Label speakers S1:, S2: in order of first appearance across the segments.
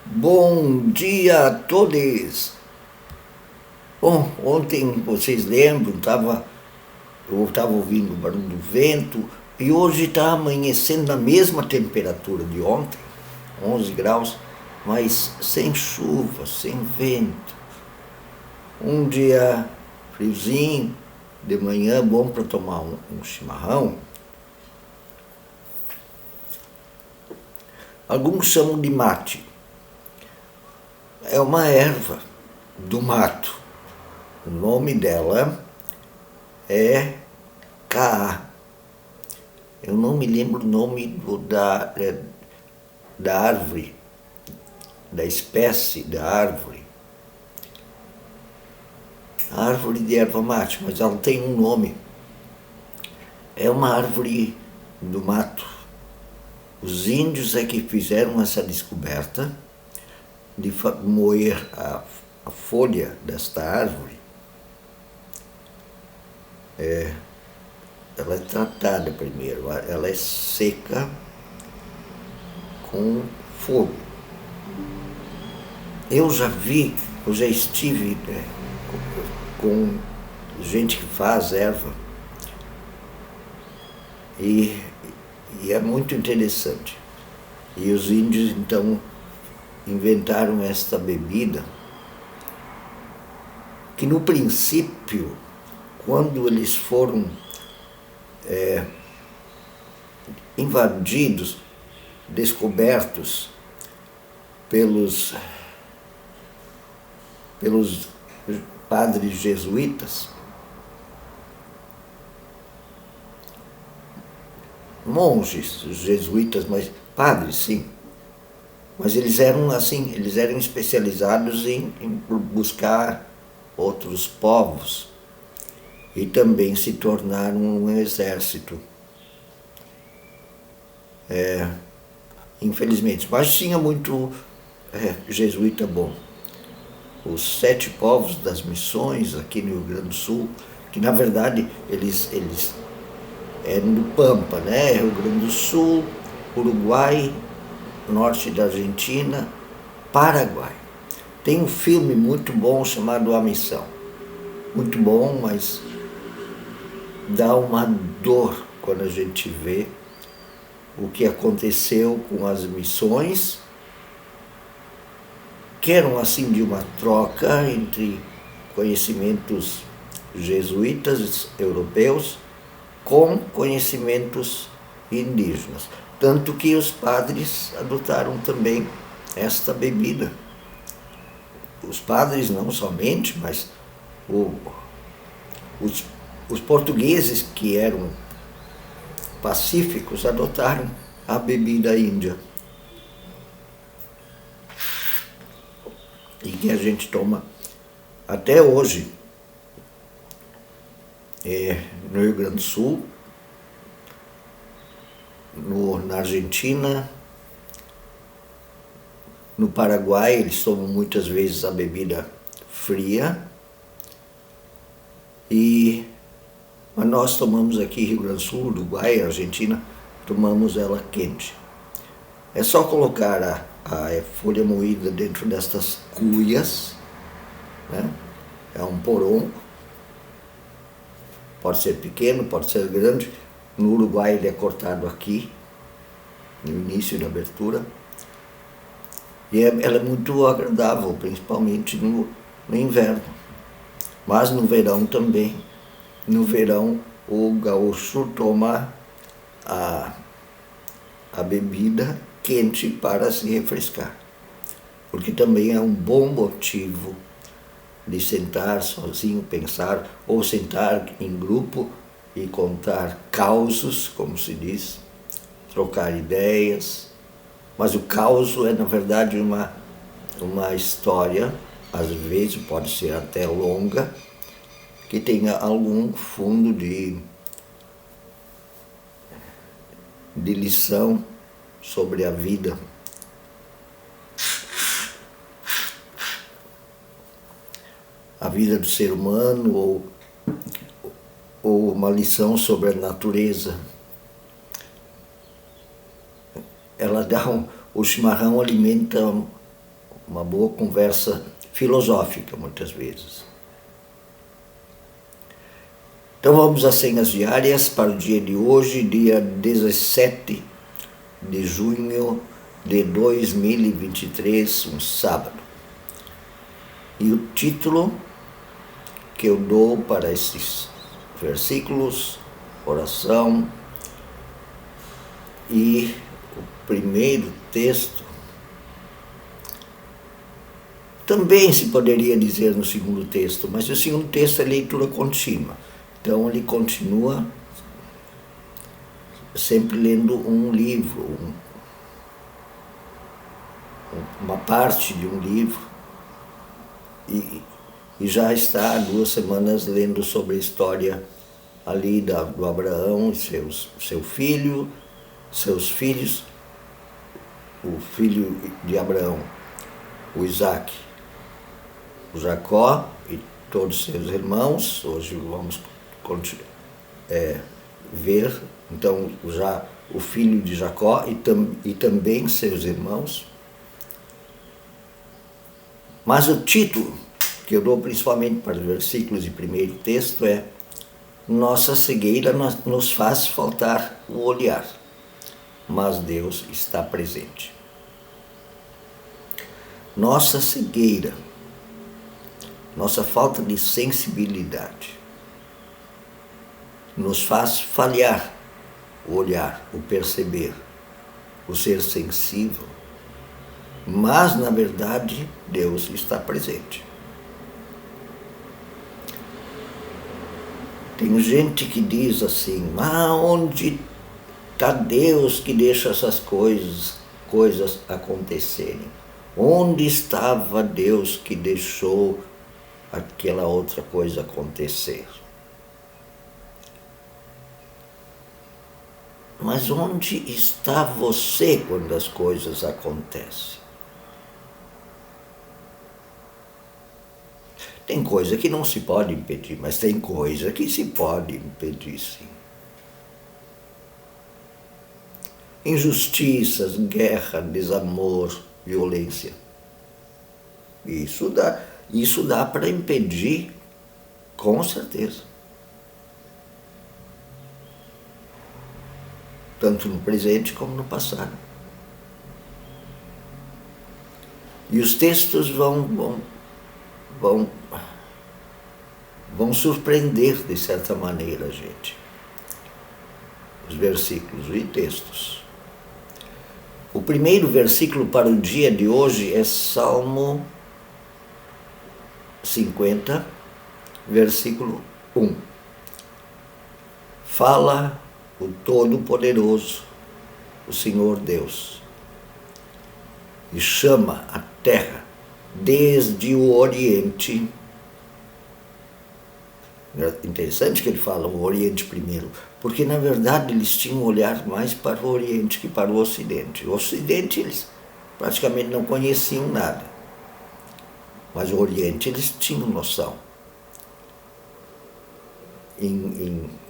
S1: Bom dia a todos! Bom, ontem vocês lembram, eu estava ouvindo o barulho do vento e hoje está amanhecendo na mesma temperatura de ontem, 11 graus, mas sem chuva, sem vento. Um dia friozinho, de manhã, bom para tomar um chimarrão. Alguns chamam de mate. É uma erva do mato. O nome dela é caá. Eu não me lembro o nome da árvore, da espécie da árvore. A árvore de erva mate, mas ela tem um nome. É uma árvore do mato. Os índios é que fizeram essa descoberta de moer a folha desta árvore. Ela é tratada primeiro, ela é seca com fogo. Eu já estive com gente que faz erva e é muito interessante. E os índios então inventaram esta bebida que no princípio, quando eles foram invadidos, descobertos pelos padres jesuítas, monges jesuítas, mas padres sim, mas eles eram assim, eles eram especializados em buscar outros povos e também se tornaram um exército. Infelizmente, mas tinha muito jesuíta bom. Os 7 povos das missões aqui no Rio Grande do Sul, que na verdade eles eram do Pampa, né? Rio Grande do Sul, Uruguai, norte da Argentina, Paraguai. Tem um filme muito bom chamado A Missão. Muito bom, mas dá uma dor quando a gente vê o que aconteceu com as missões, que eram assim de uma troca entre conhecimentos jesuítas europeus com conhecimentos indígenas. Tanto que os padres adotaram também esta bebida. Os padres não somente, mas os portugueses que eram pacíficos adotaram a bebida índia. E que a gente toma até hoje no Rio Grande do Sul, na Argentina, no Paraguai, eles tomam muitas vezes a bebida fria, mas nós tomamos aqui Rio Grande do Sul, Uruguai, Argentina, tomamos ela quente. É só colocar a folha moída dentro destas cuias, né? É um porongo, pode ser pequeno, pode ser grande. No Uruguai ele é cortado aqui, no início da abertura. E ela é muito agradável, principalmente no inverno. Mas no verão também. No verão o gaúcho toma a bebida quente para se refrescar. Porque também é um bom motivo de sentar sozinho, pensar, ou sentar em grupo e contar causos, como se diz, trocar ideias. Mas o causo é, na verdade, uma história, às vezes pode ser até longa, que tenha algum fundo de lição sobre a vida. A vida do ser humano ou uma lição sobre a natureza. O chimarrão alimenta uma boa conversa filosófica, muitas vezes. Então vamos às senhas diárias para o dia de hoje, dia 17 de junho de 2023, um sábado. E o título que eu dou para esses versículos, oração, e o primeiro texto, também se poderia dizer no segundo texto, mas o segundo texto é leitura contínua. Então ele continua sempre lendo um livro, uma parte de um livro, e já está há 2 semanas lendo sobre a história ali do Abraão e seu filho, seus filhos, o filho de Abraão, o Isaac, o Jacó e todos seus irmãos. Hoje vamos ver, então, já o filho de Jacó e também seus irmãos. Mas o título que eu dou principalmente para os versículos de primeiro texto é: nossa cegueira nos faz faltar o olhar, mas Deus está presente. Nossa cegueira, nossa falta de sensibilidade, nos faz falhar o olhar, o perceber, o ser sensível, mas na verdade Deus está presente. Tem gente que diz assim: onde está Deus que deixa essas coisas acontecerem? Onde estava Deus que deixou aquela outra coisa acontecer? Mas onde está você quando as coisas acontecem? Tem coisa que não se pode impedir, mas tem coisa que se pode impedir, sim. Injustiças, guerra, desamor, violência. Isso dá para impedir, com certeza. Tanto no presente como no passado. E os textos vão surpreender, de certa maneira, gente. Os versículos e textos. O primeiro versículo para o dia de hoje é Salmo 50, versículo 1. Fala o Todo-Poderoso, o Senhor Deus, e chama a terra desde o Oriente. Interessante que ele fala o Oriente primeiro, porque na verdade eles tinham um olhar mais para o Oriente que para o Ocidente. O Ocidente eles praticamente não conheciam nada, mas o Oriente eles tinham noção.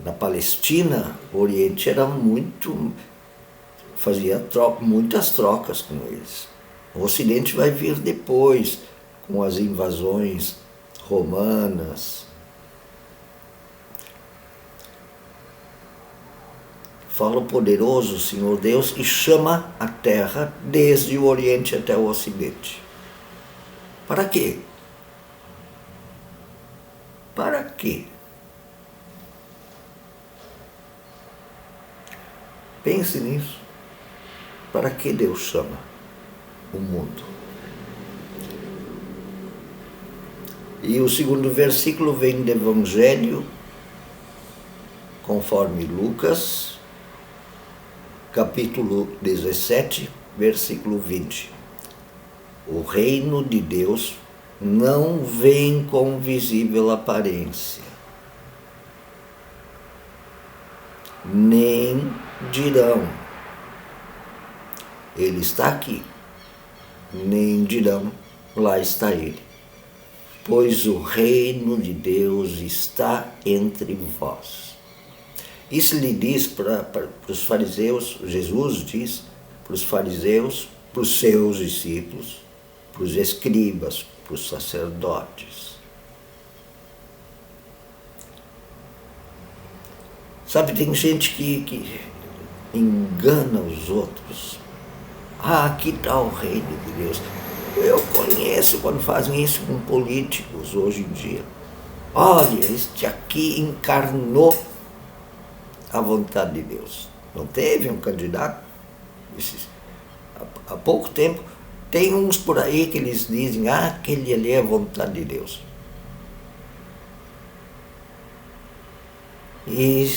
S1: Na Palestina, o Oriente era fazia muitas trocas com eles. O Ocidente vai vir depois, com as invasões romanas. Fala o poderoso Senhor Deus e chama a terra desde o Oriente até o Ocidente. Para quê? Para quê? Pense nisso. Para que Deus chama o mundo? E o segundo versículo vem do Evangelho, conforme Lucas, capítulo 17, versículo 20. O reino de Deus não vem com visível aparência, nem dirão, ele está aqui, nem dirão, lá está ele, pois o reino de Deus está entre vós. Isso lhe diz para os fariseus, Jesus diz para os fariseus, para os seus discípulos, para os escribas, para os sacerdotes. Sabe, tem gente que engana os outros. Aqui está o reino de Deus. Eu conheço quando fazem isso com políticos hoje em dia. Olha, este aqui encarnou a vontade de Deus. Não teve um candidato? Há pouco tempo, tem uns por aí que eles dizem, aquele ali é a vontade de Deus. E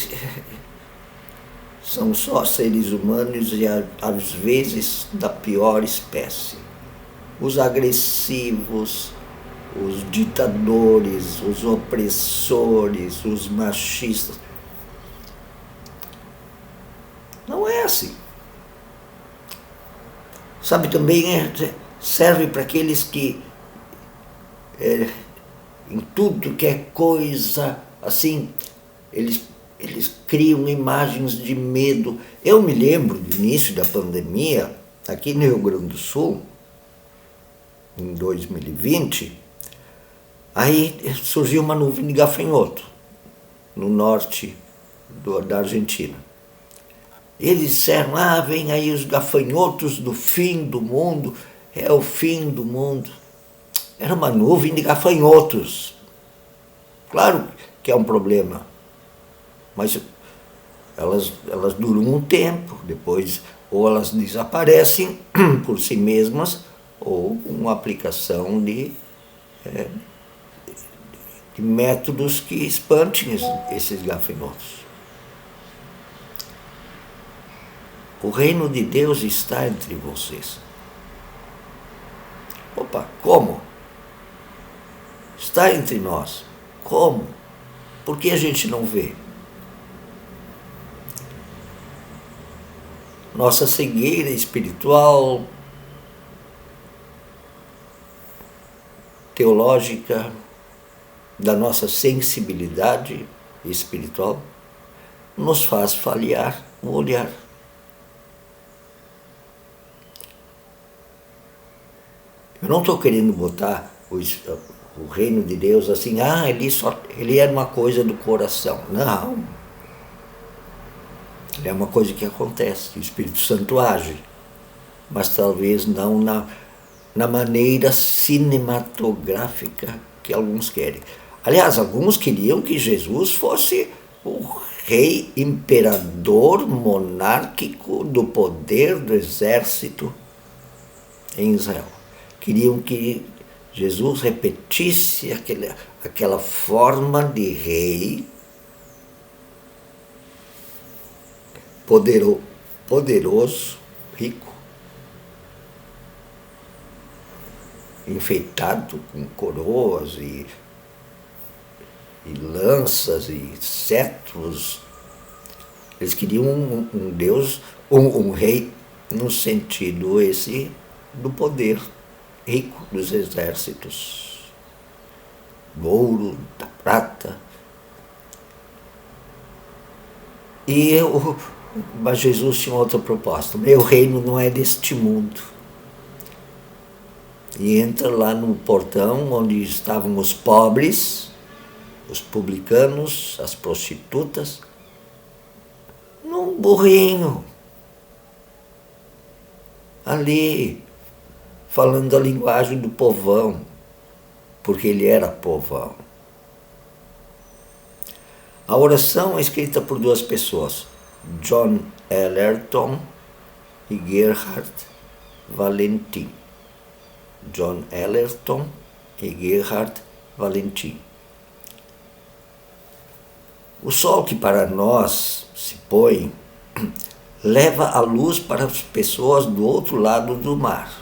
S1: são só seres humanos e às vezes da pior espécie. Os agressivos, os ditadores, os opressores, os machistas. Não é assim. Sabe, também serve para aqueles que em tudo que é coisa assim, eles criam imagens de medo. Eu me lembro do início da pandemia, aqui no Rio Grande do Sul, em 2020, aí surgiu uma nuvem de gafanhoto no norte da Argentina. Eles disseram, vem aí os gafanhotos do fim do mundo, é o fim do mundo. Era uma nuvem de gafanhotos. Claro que é um problema, mas elas duram um tempo, depois ou elas desaparecem por si mesmas, ou uma aplicação de métodos que espantem esses gafanhotos. O reino de Deus está entre vocês. Opa, como? Está entre nós. Como? Por que a gente não vê? Nossa cegueira espiritual, teológica, da nossa sensibilidade espiritual, nos faz falhar o olhar. Eu não estou querendo botar o reino de Deus assim, ele é uma coisa do coração. Não. Ele é uma coisa que acontece, o Espírito Santo age, mas talvez não na maneira cinematográfica que alguns querem. Aliás, alguns queriam que Jesus fosse o rei imperador monárquico do poder do exército em Israel. Queriam que Jesus repetisse aquela forma de rei poderoso, rico, enfeitado com coroas e lanças e cetros. Eles queriam um Deus, um rei no sentido esse do poder rico dos exércitos, do ouro, da prata. Mas Jesus tinha outra proposta. Meu reino não é deste mundo. E entra lá no portão onde estavam os pobres, os publicanos, as prostitutas, num burrinho, ali, falando a linguagem do povão, porque ele era povão. A oração é escrita por duas pessoas, John Ellerton e Gerhard Valentin. John Ellerton e Gerhard Valentin. O sol que para nós se põe leva a luz para as pessoas do outro lado do mar.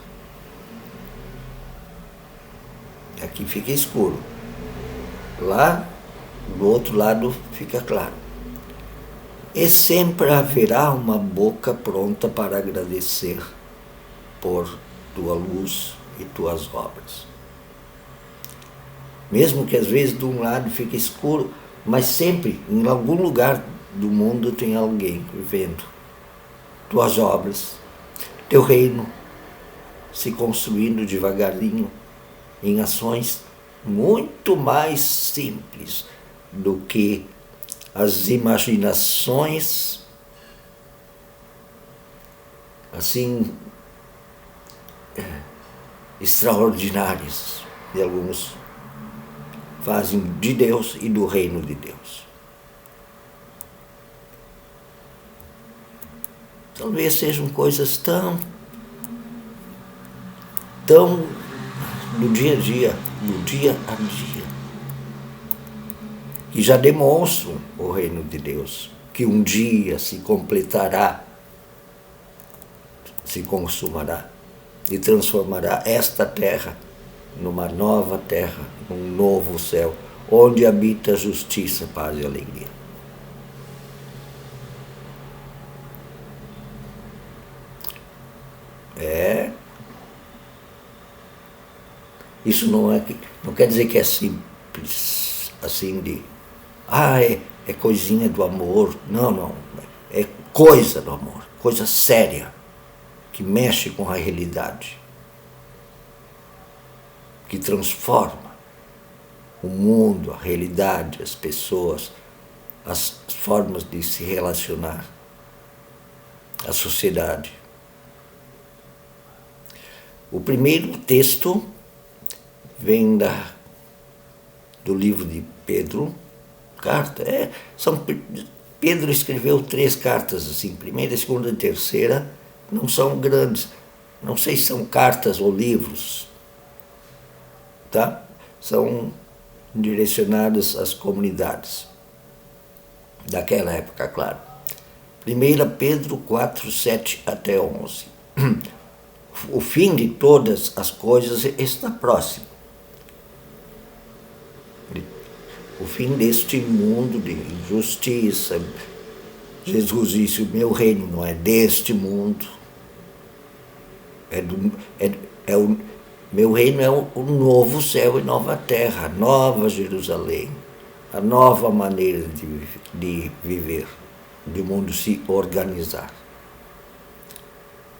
S1: Aqui fica escuro. Lá, do outro lado, fica claro. E sempre haverá uma boca pronta para agradecer por tua luz e tuas obras. Mesmo que às vezes de um lado fique escuro, mas sempre, em algum lugar do mundo, tem alguém vendo tuas obras, teu reino se construindo devagarinho em ações muito mais simples do que as imaginações assim extraordinárias de alguns fazem de Deus e do reino de Deus. Talvez sejam coisas tão do dia a dia, que já demonstram o reino de Deus, que um dia se completará, se consumará e transformará esta terra numa nova terra, num novo céu, onde habita justiça, paz e alegria. Isso não quer dizer que é simples, assim de, é coisinha do amor. Não, é coisa do amor, coisa séria, que mexe com a realidade, que transforma o mundo, a realidade, as pessoas, as formas de se relacionar, a sociedade. O primeiro texto vem do livro de Pedro, carta. Pedro escreveu 3 cartas, assim, primeira, segunda e terceira, não são grandes, não sei se são cartas ou livros, tá? São direcionadas às comunidades daquela época, claro. 1 Pedro 4, 7 até 11. O fim de todas as coisas está próximo. O fim deste mundo de injustiça. Jesus disse, o meu reino não é deste mundo. Meu reino é o novo céu e nova terra, a nova Jerusalém, a nova maneira de viver, de mundo se organizar.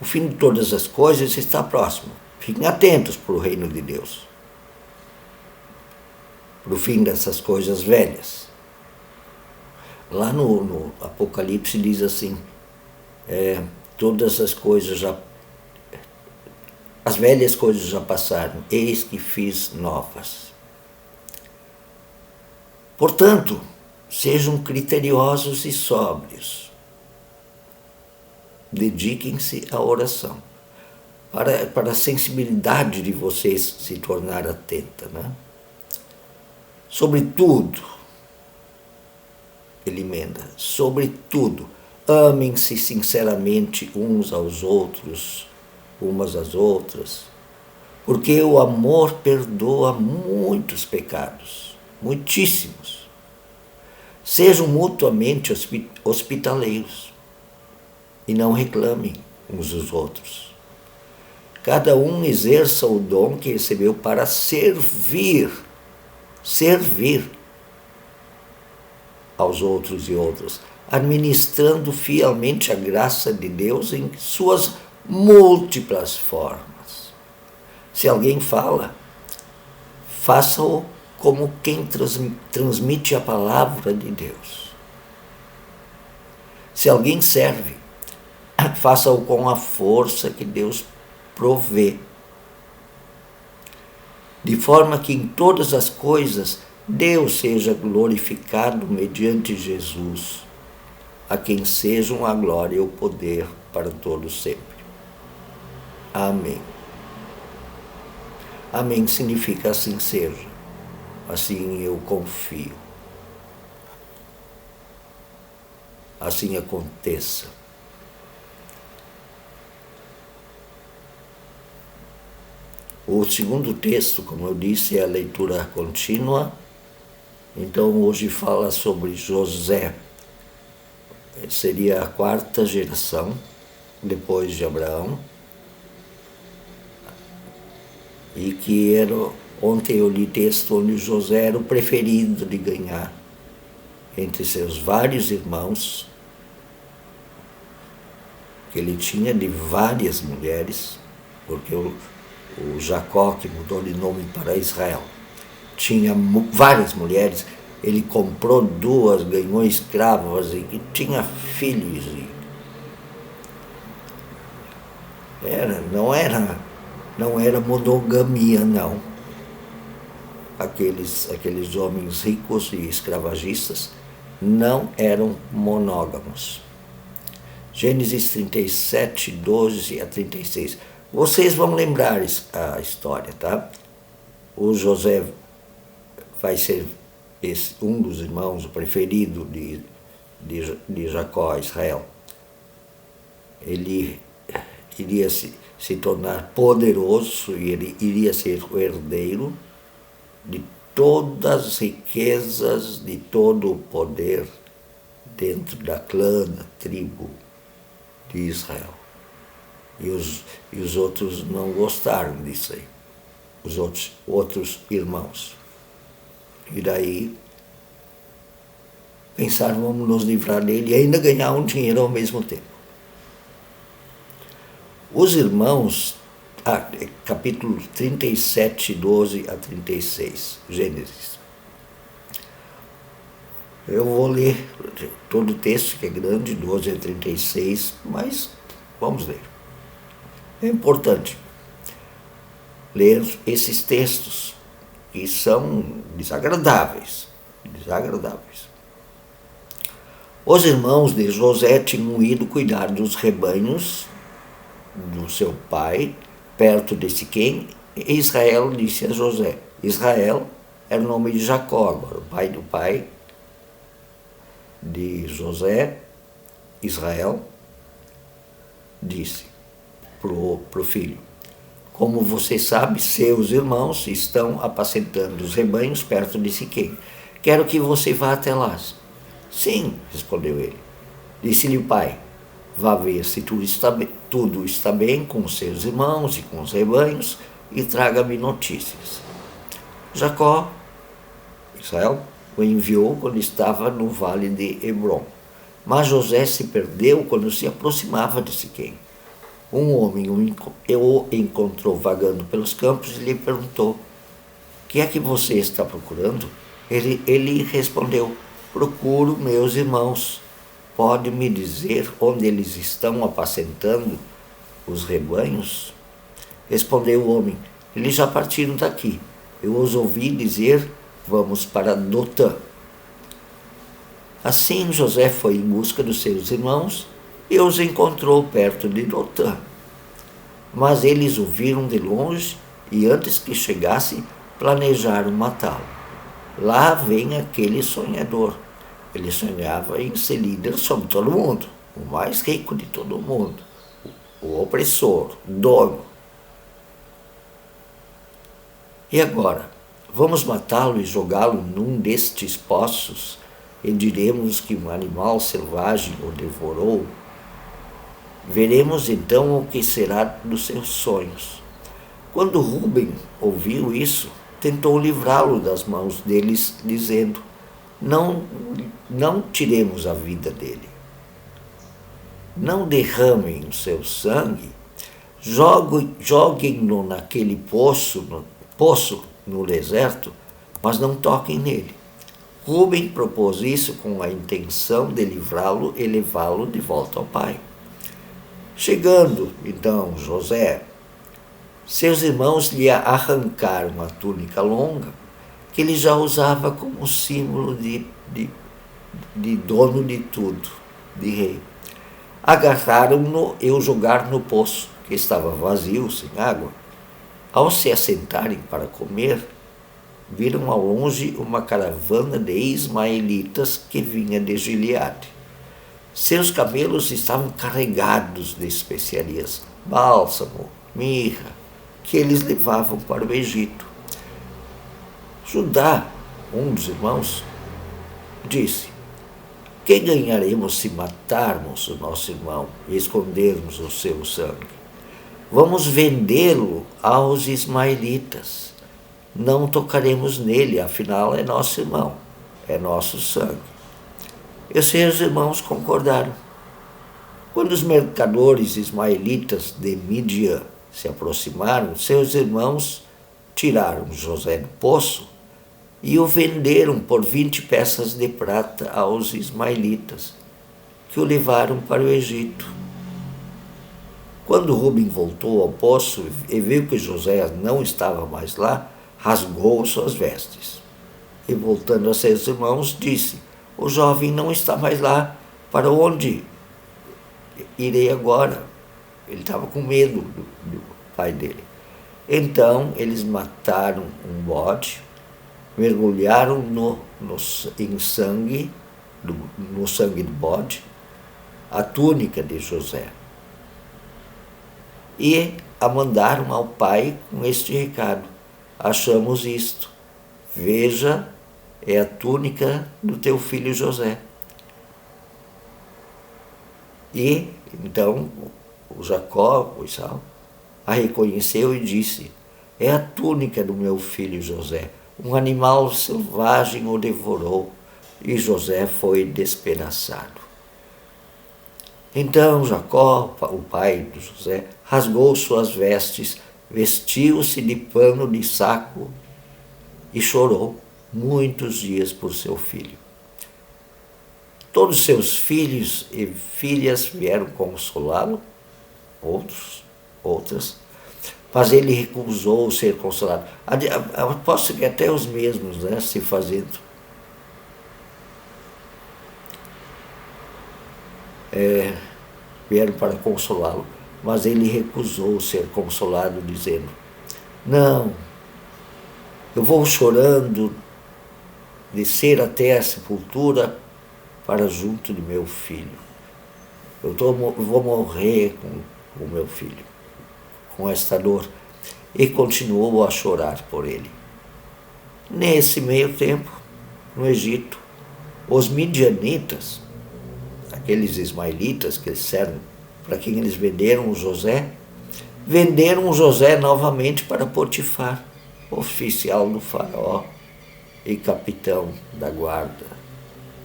S1: O fim de todas as coisas está próximo. Fiquem atentos para o reino de Deus, para o fim dessas coisas velhas. Lá no Apocalipse diz assim, todas as coisas as velhas coisas já passaram, eis que fiz novas. Portanto, sejam criteriosos e sóbrios. Dediquem-se à oração, para a sensibilidade de vocês se tornar atenta, né? Sobretudo, ele emenda, sobretudo, amem-se sinceramente uns aos outros, umas às outras, porque o amor perdoa muitos pecados, muitíssimos. Sejam mutuamente hospitaleiros e não reclamem uns dos outros. Cada um exerça o dom que recebeu para servir aos outros e outras, administrando fielmente a graça de Deus em suas múltiplas formas. Se alguém fala, faça-o como quem transmite a palavra de Deus. Se alguém serve, faça-o com a força que Deus provê, de forma que em todas as coisas Deus seja glorificado mediante Jesus, a quem sejam a glória e o poder para todos sempre. Amém. Amém significa assim seja, assim eu confio, assim aconteça. O segundo texto, como eu disse, é a leitura contínua. Então hoje fala sobre José. Seria a 4ª geração depois de Abraão. E que ontem eu li texto onde José era o preferido de ganhar entre seus vários irmãos, que ele tinha de várias mulheres, porque o Jacó, que mudou de nome para Israel, tinha várias mulheres, ele comprou 2, ganhou escravas e tinha filhos. Não era monogamia, não. Aqueles homens ricos e escravagistas não eram monógamos. Gênesis 37, 12 a 36. Vocês vão lembrar a história, tá? O José vai ser um dos irmãos, o preferido de Jacó, Israel. Ele iria se tornar poderoso e ele iria ser o herdeiro de todas as riquezas, de todo o poder dentro da clã, da tribo de Israel. E os outros não gostaram disso aí, os outros irmãos. E daí pensaram, vamos nos livrar dele e ainda ganhar um dinheiro ao mesmo tempo. Os irmãos, capítulo 37, 12 a 36, Gênesis. Eu vou ler todo o texto, que é grande, 12 a 36, mas vamos ler. É importante ler esses textos que são desagradáveis. Os irmãos de José tinham ido cuidar dos rebanhos do seu pai, perto de Siquém, e Israel disse a José. Israel era o nome de Jacó, agora o pai do pai de José, Israel, disse pro filho: como você sabe, seus irmãos estão apacentando os rebanhos perto de Siquém. Quero que você vá até lá. Sim, respondeu ele. Disse-lhe o pai: vá ver se tudo está bem com os seus irmãos e com os rebanhos e traga-me notícias. Jacó, Israel, o enviou quando estava no vale de Hebrom. Mas José se perdeu quando se aproximava de Siquém. Um homem o encontrou vagando pelos campos e lhe perguntou: que é que você está procurando? Ele respondeu: procuro meus irmãos. Pode me dizer onde eles estão apacentando os rebanhos? Respondeu o homem: eles já partiram daqui. Eu os ouvi dizer: vamos para Dotã. Assim José foi em busca dos seus irmãos e os encontrou perto de Dotã. Mas eles o viram de longe e, antes que chegasse, planejaram matá-lo. Lá vem aquele sonhador. Ele sonhava em ser líder sobre todo mundo, o mais rico de todo mundo, o opressor, o dono. E agora? Vamos matá-lo e jogá-lo num destes poços e diremos que um animal selvagem o devorou? Veremos então o que será dos seus sonhos. Quando Rúben ouviu isso, tentou livrá-lo das mãos deles, dizendo: não tiremos a vida dele. Não derramem o seu sangue, joguem-no naquele poço no deserto, mas não toquem nele. Rúben propôs isso com a intenção de livrá-lo e levá-lo de volta ao pai. Chegando, então, José, seus irmãos lhe arrancaram a túnica longa, que ele já usava como símbolo de dono de tudo, de rei. Agarraram-no e o jogaram no poço, que estava vazio, sem água. Ao se assentarem para comer, viram ao longe uma caravana de ismaelitas que vinha de Gileade. Seus camelos estavam carregados de especiarias, bálsamo, mirra, que eles levavam para o Egito. Judá, um dos irmãos, disse: que ganharemos se matarmos o nosso irmão e escondermos o seu sangue? Vamos vendê-lo aos ismaelitas. Não tocaremos nele, afinal é nosso irmão, é nosso sangue. E seus irmãos concordaram. Quando os mercadores ismaelitas de Midian se aproximaram, seus irmãos tiraram José do poço e o venderam por 20 peças de prata aos ismaelitas, que o levaram para o Egito. Quando Rubem voltou ao poço e viu que José não estava mais lá, rasgou suas vestes. E voltando a seus irmãos, disse: o jovem não está mais lá, para onde irei agora? Ele estava com medo do pai dele. Então eles mataram um bode, mergulharam em sangue, no sangue do bode, a túnica de José. E a mandaram ao pai com este recado: achamos isto, veja, é a túnica do teu filho José. E então o Jacó, o Isaú, a reconheceu e disse: é a túnica do meu filho José. Um animal selvagem o devorou e José foi despedaçado. Então Jacó, o pai de José, rasgou suas vestes, vestiu-se de pano de saco e chorou muitos dias por seu filho. Todos seus filhos e filhas vieram consolá-lo, outras, mas ele recusou ser consolado. Aposto que até os mesmos, né, se fazendo. Vieram para consolá-lo, mas ele recusou ser consolado, dizendo: não, eu vou chorando descer até a sepultura para junto de meu filho. Eu vou morrer com o meu filho, com esta dor. E continuou a chorar por ele. Nesse meio tempo, no Egito, os midianitas, aqueles ismaelitas que disseram para quem eles venderam José novamente para Potifar, oficial do faraó e capitão da guarda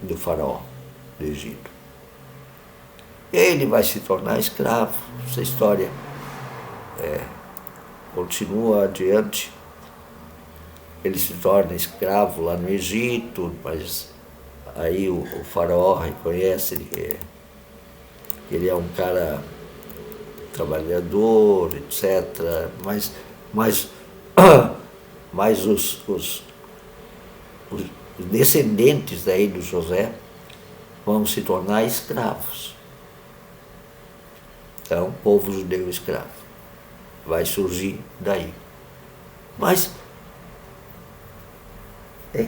S1: do faraó do Egito. Ele vai se tornar escravo. Essa história continua adiante. Ele se torna escravo lá no Egito, mas aí o faraó reconhece que ele é um cara trabalhador, etc. Mas os descendentes daí do José vão se tornar escravos. Então, o povo judeu escravo vai surgir daí. Mas é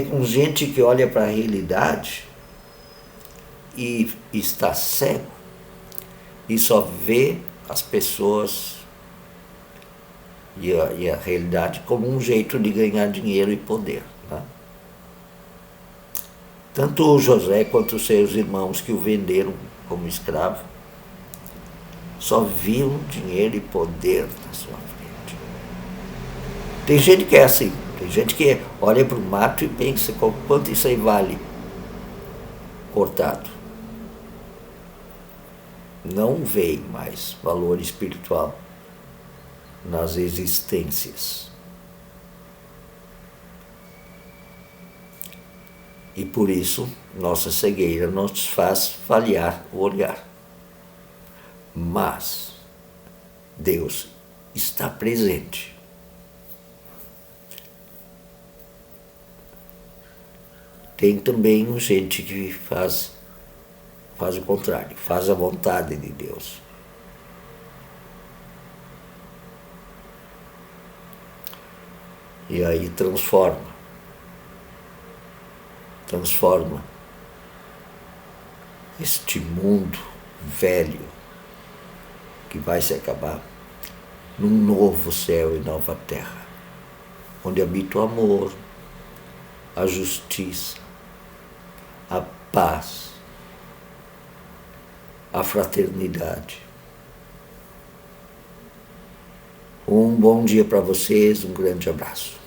S1: com gente que olha para a realidade e está cego e só vê as pessoas e a realidade como um jeito de ganhar dinheiro e poder. Né? Tanto o José quanto os seus irmãos que o venderam como escravo só viam dinheiro e poder na sua frente. Tem gente que é assim, tem gente que olha para o mato e pensa quanto isso aí vale cortado. Não vê mais valor espiritual nas existências. E por isso, nossa cegueira nos faz falhar o olhar. Mas Deus está presente. Tem também gente que faz o contrário, faz a vontade de Deus. E aí transforma este mundo velho que vai se acabar num novo céu e nova terra, onde habita o amor, a justiça, a paz, a fraternidade. Um bom dia para vocês, um grande abraço.